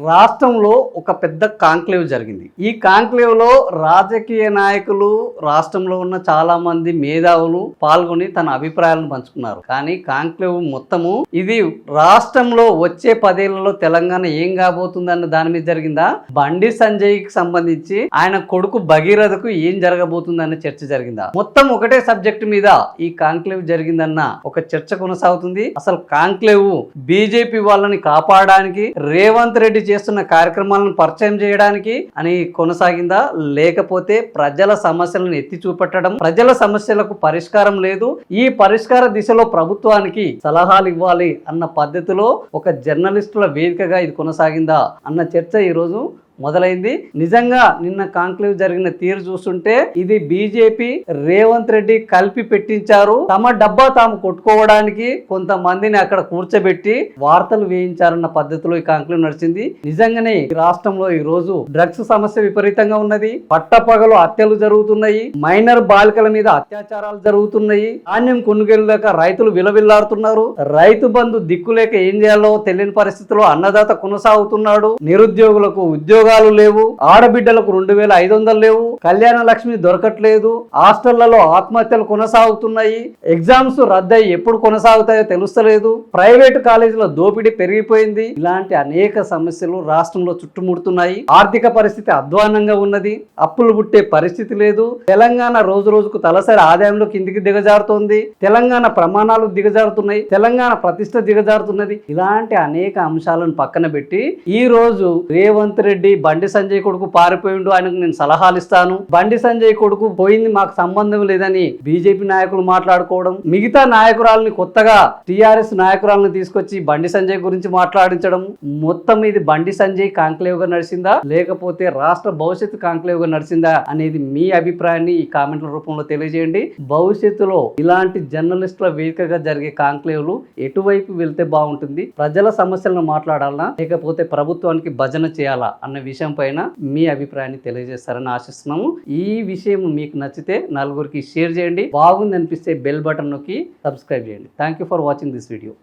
రాష్ట్రంలో ఒక పెద్ద కాంక్లేవ్ జరిగింది. ఈ కాంక్లేవ్ లో రాజకీయ నాయకులు, రాష్ట్రంలో ఉన్న చాలా మంది మేధావులు పాల్గొని తన అభిప్రాయాలను పంచుకున్నారు. కానీ కాంక్లేవ్ మొత్తము ఇది రాష్ట్రంలో వచ్చే 10 ఏళ్లలో తెలంగాణ ఏం కాబోతుందన్న దాని మీద జరిగిందా, బండి సంజయ్ కి సంబంధించి ఆయన కొడుకు భగీరథకు ఏం జరగబోతుందన్న చర్చ జరిగిందా, మొత్తం ఒకటే సబ్జెక్ట్ మీద ఈ కాంక్లేవ్ జరిగిందన్న ఒక చర్చ కొనసాగుతుంది. అసలు కాంక్లేవ్ బీజేపీ వాళ్ళని కాపాడడానికి, రేవంత్ రెడ్డి చేస్తున్న కార్యక్రమాలను పరిచయం చేయడానికి అని కొనసాగిందా, లేకపోతే ప్రజల సమస్యలను ఎత్తి చూపెట్టడం, ప్రజల సమస్యలకు పరిష్కారం లేదు, ఈ పరిష్కార దిశలో ప్రభుత్వానికి సలహాలు ఇవ్వాలి అన్న పద్ధతిలో ఒక జర్నలిస్టుల వేదికగా ఇది కొనసాగిందా అన్న చర్చ ఈరోజు మొదలైంది. నిజంగా నిన్న కాంక్లేవ్ జరిగిన తీరు చూస్తుంటే ఇది బీజేపీ రేవంత్ రెడ్డి కలిపి పెట్టించారు, తమ డబ్బా తాము కొట్టుకోవడానికి కొంతమందిని అక్కడ కూర్చోబెట్టి వార్తలు వేయించారన్న పద్ధతిలో ఈ కాంక్లేవ్ నడిచింది. నిజంగానే ఈ రాష్ట్రంలో ఈ రోజు డ్రగ్స్ సమస్య విపరీతంగా ఉన్నది, పట్టపగలు హత్యలు జరుగుతున్నాయి, మైనర్ బాలికల మీద అత్యాచారాలు జరుగుతున్నాయి, ధాన్యం కొనుగోలు లేక రైతులు విలవిల్లాడుతున్నారు, రైతు బంధు దిక్కులేక ఏం చేయాలో తెలియని పరిస్థితిలో అన్నదాత కొనసాగుతున్నాడు, నిరుద్యోగులకు ఉద్యోగ లేవు, ఆడబిడ్డలకు 2500 లేవు, కళ్యాణ లక్ష్మి దొరకట్లేదు, హాస్టళ్లలో ఆత్మహత్యలు కొనసాగుతున్నాయి, ఎగ్జామ్స్ రద్దయి ఎప్పుడు కొనసాగుతాయో తెలుస్తలేదు, ప్రైవేటు కాలేజీల దోపిడీ పెరిగిపోయింది. ఇలాంటి అనేక సమస్యలు రాష్ట్రంలో చుట్టుముడుతున్నాయి. ఆర్థిక పరిస్థితి అధ్వానంగా ఉన్నది, అప్పులు పుట్టే పరిస్థితి లేదు, తెలంగాణ రోజు రోజుకు తలసరి ఆదాయంలో కిందికి దిగజారుతోంది, తెలంగాణ ప్రమాణాలు దిగజారుతున్నాయి, తెలంగాణ ప్రతిష్ట దిగజారుతున్నది. ఇలాంటి అనేక అంశాలను పక్కన పెట్టి ఈ రోజు రేవంత్ రెడ్డి బండి సంజయ్ కొడుకు పారిపోయిండు, ఆయనకు నేను సలహాలు ఇస్తాను, బండి సంజయ్ కొడుకు పోయింది మాకు సంబంధం లేదని బీజేపీ నాయకులు మాట్లాడుకోవడం, మిగతా నాయకురాలని కొత్తగా టీఆర్ఎస్ నాయకురాలను తీసుకొచ్చి బండి సంజయ్ గురించి మాట్లాడించడం, మొత్తం ఇది బండి సంజయ్ కాంక్లేవ్ గా నడిచిందా లేకపోతే రాష్ట్ర భవిష్యత్తు కాంక్లేవ్ గా నడిచిందా అనేది మీ అభిప్రాయాన్ని ఈ కామెంట్ల రూపంలో తెలియజేయండి. భవిష్యత్తులో ఇలాంటి జర్నలిస్టుల వేదికగా జరిగే కాంక్లేవ్లు ఎటువైపు వెళ్తే బాగుంటుంది, ప్రజల సమస్యలను మాట్లాడాలా లేకపోతే ప్రభుత్వానికి భజన చేయాలా అన్న విషయం పైన మీ అభిప్రాయాన్ని తెలియజేస్తారని ఆశిస్తున్నాము. ఈ విషయం మీకు నచ్చితే నలుగురికి షేర్ చేయండి, బాగుంది అనిపిస్తే బెల్ బటన్ నొక్కి సబ్స్క్రైబ్ చేయండి. Thank you for watching this video.